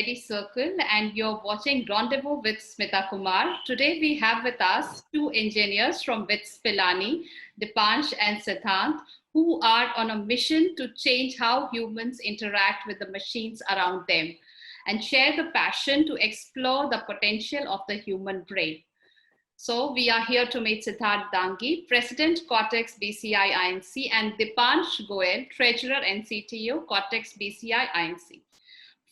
MediCircle and you're watching Rendezvous with Smita Kumar. Today we have with us two engineers from WITS Pilani, Dipansh and Siddhant, who are on a mission to change how humans interact with the machines around them and share the passion to explore the potential of the human brain. So we are here to meet Siddharth Dangi, President Cortex BCI Inc. and Dipansh Goel, Treasurer and CTO Cortex BCI Inc.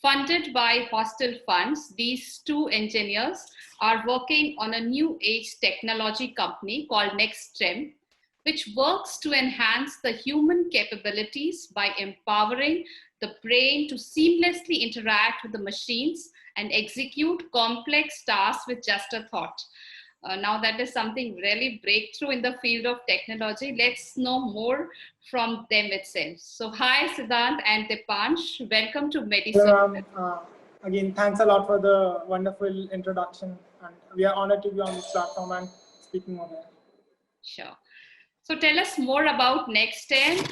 Funded by hostel funds, these two engineers are working on a new age technology company called NextStem, which works to enhance the human capabilities by empowering the brain to seamlessly interact with the machines and execute complex tasks with just a thought. Now that is something really breakthrough in the field of technology. Let's know more from them itself. So hi Siddhant and Dipansh, welcome to MediCircle. Again, thanks a lot for the wonderful introduction, and we are honored to be on this platform and speaking over there. Sure. So tell us more about NextStem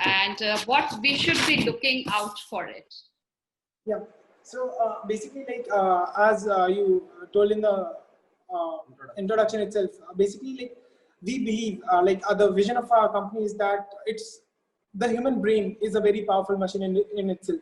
and what we should be looking out for it. Yeah. So basically, like as you told in the introduction itself, basically, like we believe, the vision of our company is that the human brain is a very powerful machine in itself,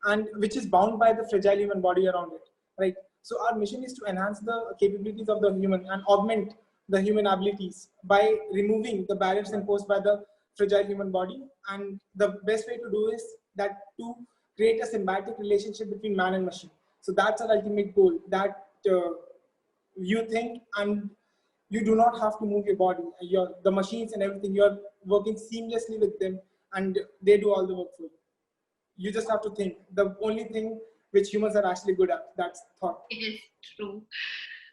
and which is bound by the fragile human body around it, right? So our mission is to enhance the capabilities of the human and augment the human abilities by removing the barriers imposed by the fragile human body. And the best way to do is that to create a symbiotic relationship between man and machine. So that's our ultimate goal, that you think and you do not have to move your body. The machines and everything, you're working seamlessly with them and they do all the work for you. You just have to think. The only thing which humans are actually good at, that's thought. It is true.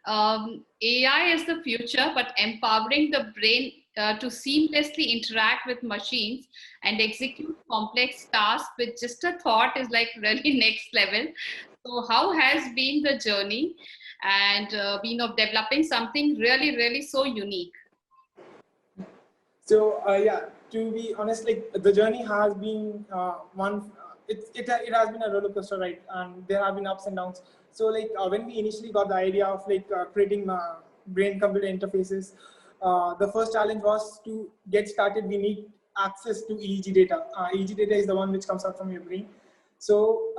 AI is the future, but empowering the brain to seamlessly interact with machines and execute complex tasks with just a thought is like really next level. So how has been the journey and of developing something really so unique? So yeah, to be honest, like the journey has been it has been a roller coaster ride, and there have been ups and downs. So like when we initially got the idea of creating brain computer interfaces, the first challenge was to get started. We need access to EEG data. EEG data is the one which comes out from your brain. So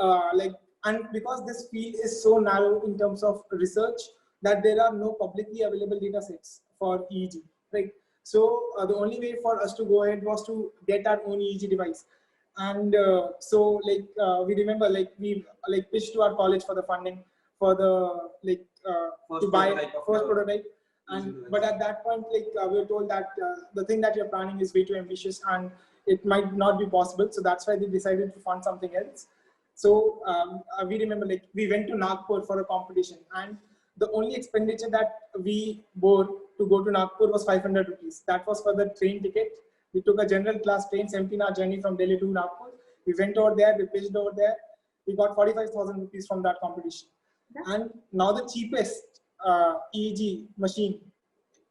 and because this field is so narrow in terms of research, that there are no publicly available data sets for EEG, right? So the only way for us to go ahead was to get our own EEG device. And we remember we pitched to our college for the funding for the to buy first prototype. And but at that point, we were told that the thing that you're planning is way too ambitious and it might not be possible. So that's why they decided to fund something else. So we remember we went to Nagpur for a competition, and the only expenditure that we bore to go to Nagpur was 500 rupees. That was for the train ticket. We took a general class train, 17-hour journey from Delhi to Nagpur. We went over there, we pitched over there. We got 45,000 rupees from that competition. And now the cheapest EEG machine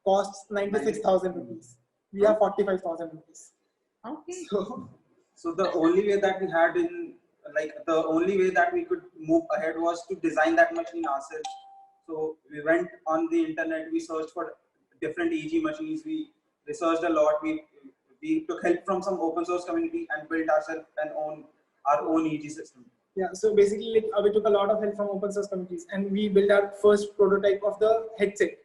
costs 96,000 rupees. We have 45,000 rupees. Okay. So the only way that we had the only way that we could move ahead was to design that machine ourselves. So we went on the internet, we searched for different EEG machines, we researched a lot, we took help from some open source community and built ourselves our own EEG system. Yeah, so basically we took a lot of help from open source communities, and we built our first prototype of the headset,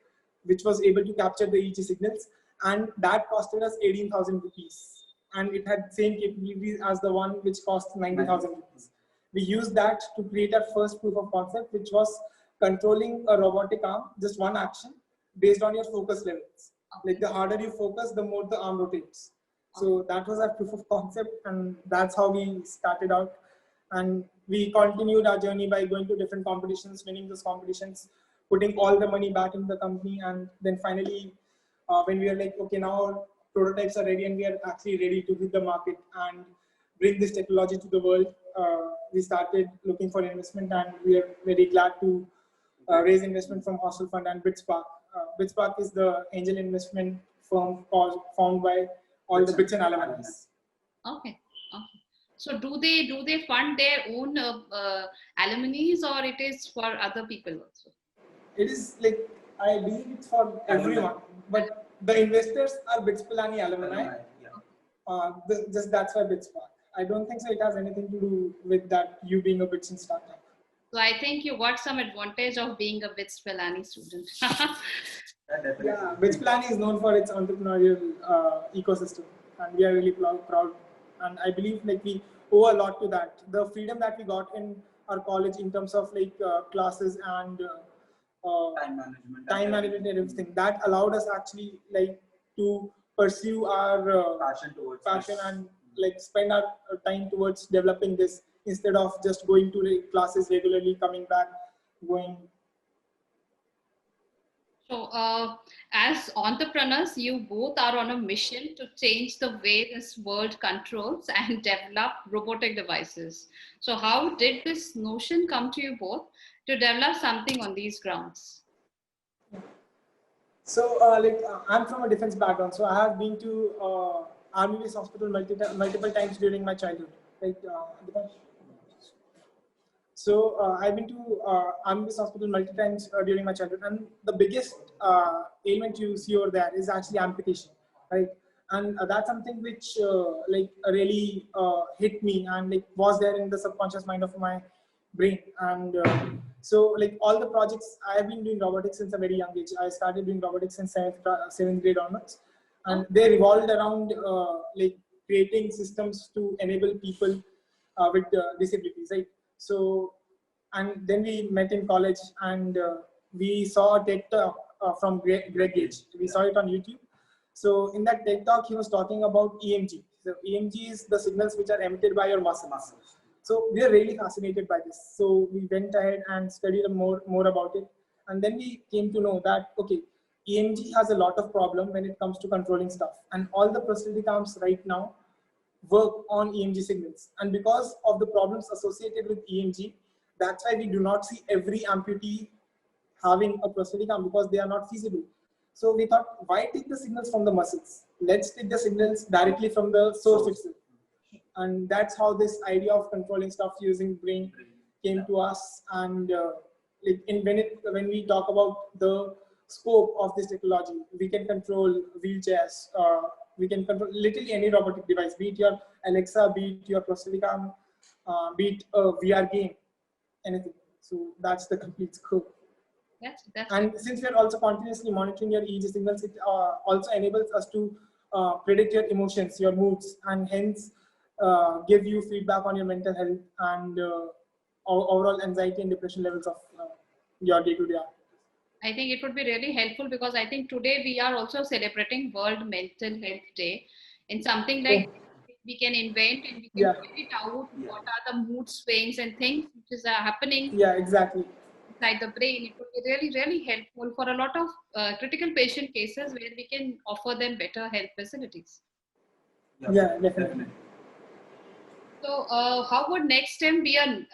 which was able to capture the EEG signals, and that costed us 18,000 rupees. And it had same capabilities as the one which cost 90,000 rupees. We used that to create our first proof of concept, which was controlling a robotic arm, just one action based on your focus levels. Like the harder you focus, the more the arm rotates. So that was our proof of concept, and that's how we started out. And we continued our journey by going to different competitions, winning those competitions, putting all the money back into the company. And then finally, when we were like, okay, now our prototypes are ready and we are actually ready to hit the market and bring this technology to the world, we started looking for investment, and we are very glad to raise investment from Hostel Fund and BitsPark. BitsPark is the angel investment firm formed by all the Bits and alumni. Okay. So do they fund their own alumni, or it is for other people also? It is like, I believe it's for everyone, but the investors are BITS Pilani alumni. Just that's why BITS Park. I don't think so it has anything to do with that you being a BITS startup. So I think you got some advantage of being a BITS Pilani student. Yeah, BITS Pilani is known for its entrepreneurial ecosystem, and we are really proud. And I believe like we owe a lot to that. The freedom that we got in our college in terms of like classes and time management and everything, that allowed us actually like to pursue our passion and like spend our time towards developing this instead of just going to classes regularly, coming back, going. So, as entrepreneurs, you both are on a mission to change the way this world controls and develop robotic devices. So, how did this notion come to you both to develop something on these grounds? So, I'm from a defense background, so I have been to Army Base Hospital multiple times during my childhood. So I've been to Army Base Hospital multiple times during my childhood, and the biggest ailment you see over there is actually amputation, right? And that's something which really hit me and like was there in the subconscious mind of my brain. And so like all the projects I have been doing robotics since a very young age. I started doing robotics in seventh grade onwards, and they revolved around like creating systems to enable people with disabilities, right? So, and then we met in college, and we saw a TED talk from Greg Gage. We saw it on YouTube. So in that TED talk, he was talking about EMG. So EMG is the signals which are emitted by your muscles. So we are really fascinated by this. So we went ahead and studied more about it. And then we came to know that, okay, EMG has a lot of problem when it comes to controlling stuff. And all the prosthetic arms right now work on EMG signals. And because of the problems associated with EMG, that's why we do not see every amputee having a prosthetic arm, because they are not feasible. So we thought, why take the signals from the muscles? Let's take the signals directly from the source itself. And that's how this idea of controlling stuff using brain came to us. And when we talk about the scope of this technology, we can control wheelchairs, we can control literally any robotic device, be it your Alexa, be it your prosthetic arm, be it a VR game, anything. So that's the complete scope. And since we are also continuously monitoring your EEG signals, it also enables us to predict your emotions, your moods, and hence give you feedback on your mental health and overall anxiety and depression levels of your day-to-day. I think it would be really helpful, because I think today we are also celebrating World Mental Health Day, in something like we can invent and we can figure it out what are the mood swings and things which is happening. Yeah, exactly. Inside the brain. It would be really, really helpful for a lot of critical patient cases where we can offer them better health facilities. Yeah, definitely. So how would NextSTEM be a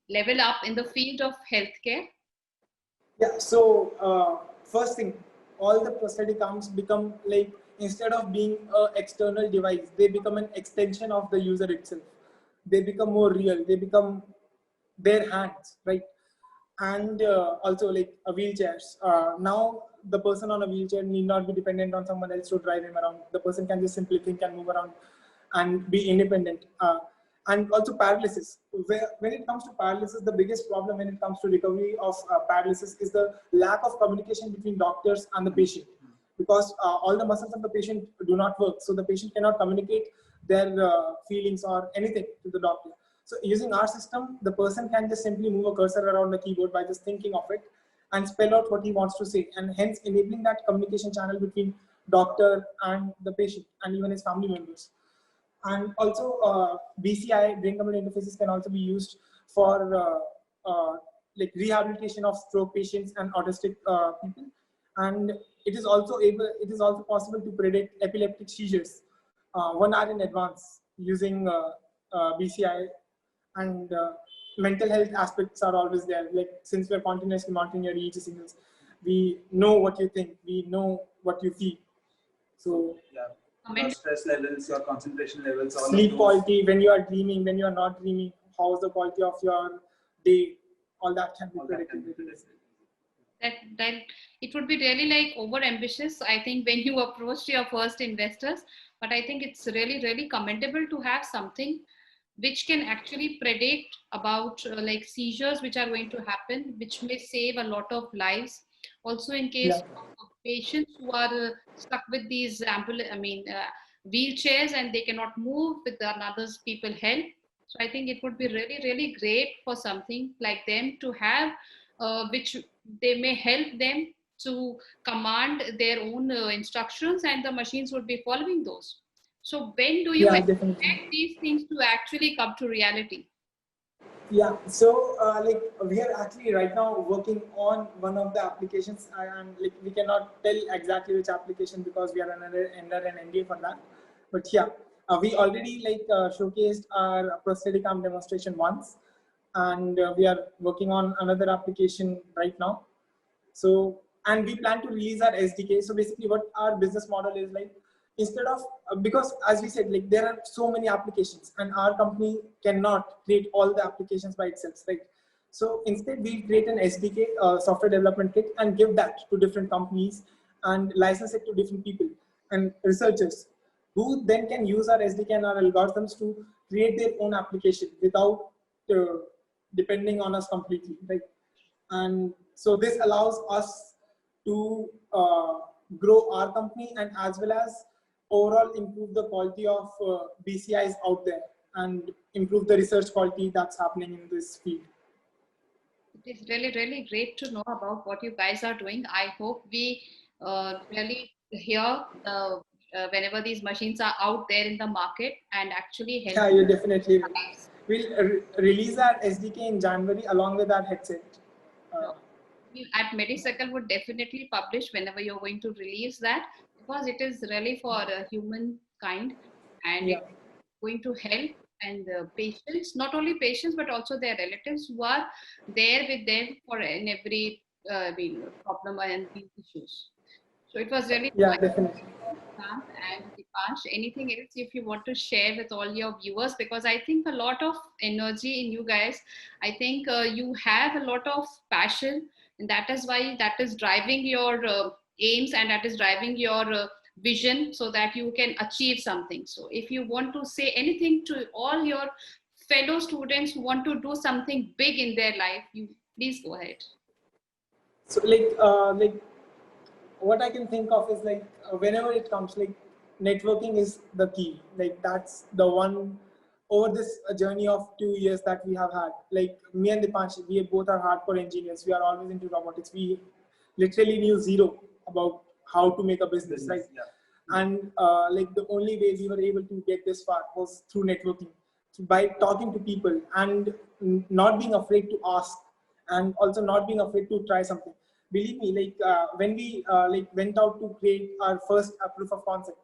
level up in the field of healthcare? Yeah, so first thing, all the prosthetic arms become like, instead of being an external device, they become an extension of the user itself. They become more real, they become their hands, right? And also like wheelchairs. Now the person on a wheelchair need not be dependent on someone else to drive him around. The person can just simply think and move around and be independent. And also paralysis. When it comes to paralysis, the biggest problem when it comes to recovery of paralysis is the lack of communication between doctors and the patient, because all the muscles of the patient do not work. So the patient cannot communicate their feelings or anything to the doctor. So using our system, the person can just simply move a cursor around the keyboard by just thinking of it and spell out what he wants to say, and hence enabling that communication channel between doctor and the patient and even his family members. And also BCI, brain computer interfaces, can also be used for like rehabilitation of stroke patients and autistic people. And it is also possible to predict epileptic seizures 1 hour in advance using BCI. And mental health aspects are always there. Like, since we're continuously monitoring your EEG signals, we know what you think, we know what you feel. So your stress levels, your concentration levels, all sleep of those. quality, when you are dreaming, when you are not dreaming, how's the quality of your day, all that can be predicted. That it would be really like over ambitious, I think, when you approach your first investors. But I think it's really commendable to have something which can actually predict about like seizures which are going to happen, which may save a lot of lives. Also, in case of patients who are stuck with these wheelchairs and they cannot move with another's people help. So I think it would be really great for something like them to have, which they may help them to command their own instructions, and the machines would be following those. So when do you expect these things to actually come to reality? Yeah, so like we are actually right now working on one of the applications, and like we cannot tell exactly which application because we are under an NDA for that. But yeah, we already like showcased our prosthetic arm demonstration once, and we are working on another application right now. So, and we plan to release our SDK. So basically what our business model is like, instead of, because as we said, like there are so many applications and our company cannot create all the applications by itself, right? So instead we create an SDK, software development kit, and give that to different companies and license it to different people and researchers who then can use our SDK and our algorithms to create their own application without depending on us completely, right? And so this allows us to grow our company and as well as overall improve the quality of BCIs out there and improve the research quality that's happening in this field. It is really great to know about what you guys are doing. I hope we really hear whenever these machines are out there in the market and actually help. Yeah, you definitely will. We'll release our SDK in January along with our headset. At MediCircle would definitely publish whenever you're going to release that, because it is really for humankind, and it's going to help and patients, not only patients but also their relatives who are there with them for in every problem and these issues. So it was really definitely. And Dipansh, anything else if you want to share with all your viewers? Because I think a lot of energy in you guys. I think you have a lot of passion, and that is why that is driving your aims, and that is driving your vision, so that you can achieve something. So if you want to say anything to all your fellow students who want to do something big in their life, you please go ahead. So like what I can think of is like whenever it comes, like networking is the key. Like that's the one over this journey of 2 years that we have had. Like me and Dipansh, we both are hardcore engineers. We are always into robotics. We literally knew zero about how to make a business, right? Yeah. And like the only way we were able to get this far was through networking, by talking to people and not being afraid to ask, and also not being afraid to try something. Believe me, like when we like went out to create our first proof of concept,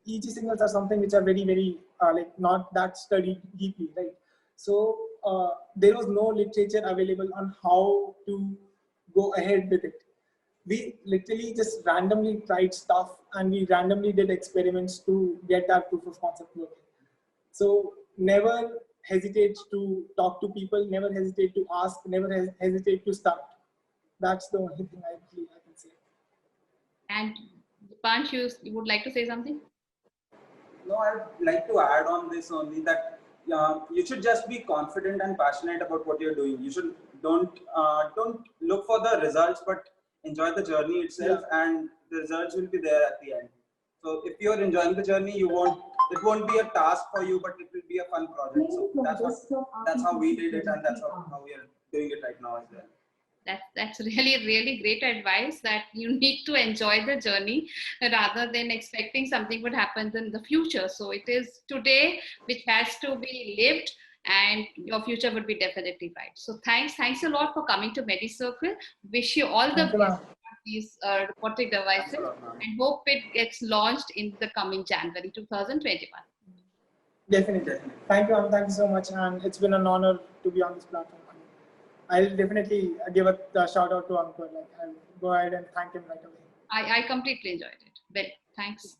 EEG signals are something which are very like not that studied deeply, right? So there was no literature available on how to go ahead with it. We literally just randomly tried stuff and we randomly did experiments to get that proof of concept working. So never hesitate to talk to people, never hesitate to ask, never hesitate to start. That's the only thing I believe I can say. And Dipansh, you would like to say something? No, I'd like to add on this only that you should just be confident and passionate about what you're doing. You should don't look for the results, but enjoy the journey itself, and the results will be there at the end. So if you're enjoying the journey, it won't be a task for you, but it will be a fun project. So that's how we did it, and that's how we are doing it right now as well. That's really great advice, that you need to enjoy the journey rather than expecting something would happen in the future. So it is today which has to be lived, and your future would be definitely bright. So thanks a lot for coming to MediCircle. Wish you all the best for these robotic devices, and hope it gets launched in the coming January 2021. Definitely. Thank you, thank you so much, and it's been an honor to be on this platform. I'll definitely give a shout out to Ankur. Like, I'll go ahead and thank him right away. I completely enjoyed it. Well, thanks.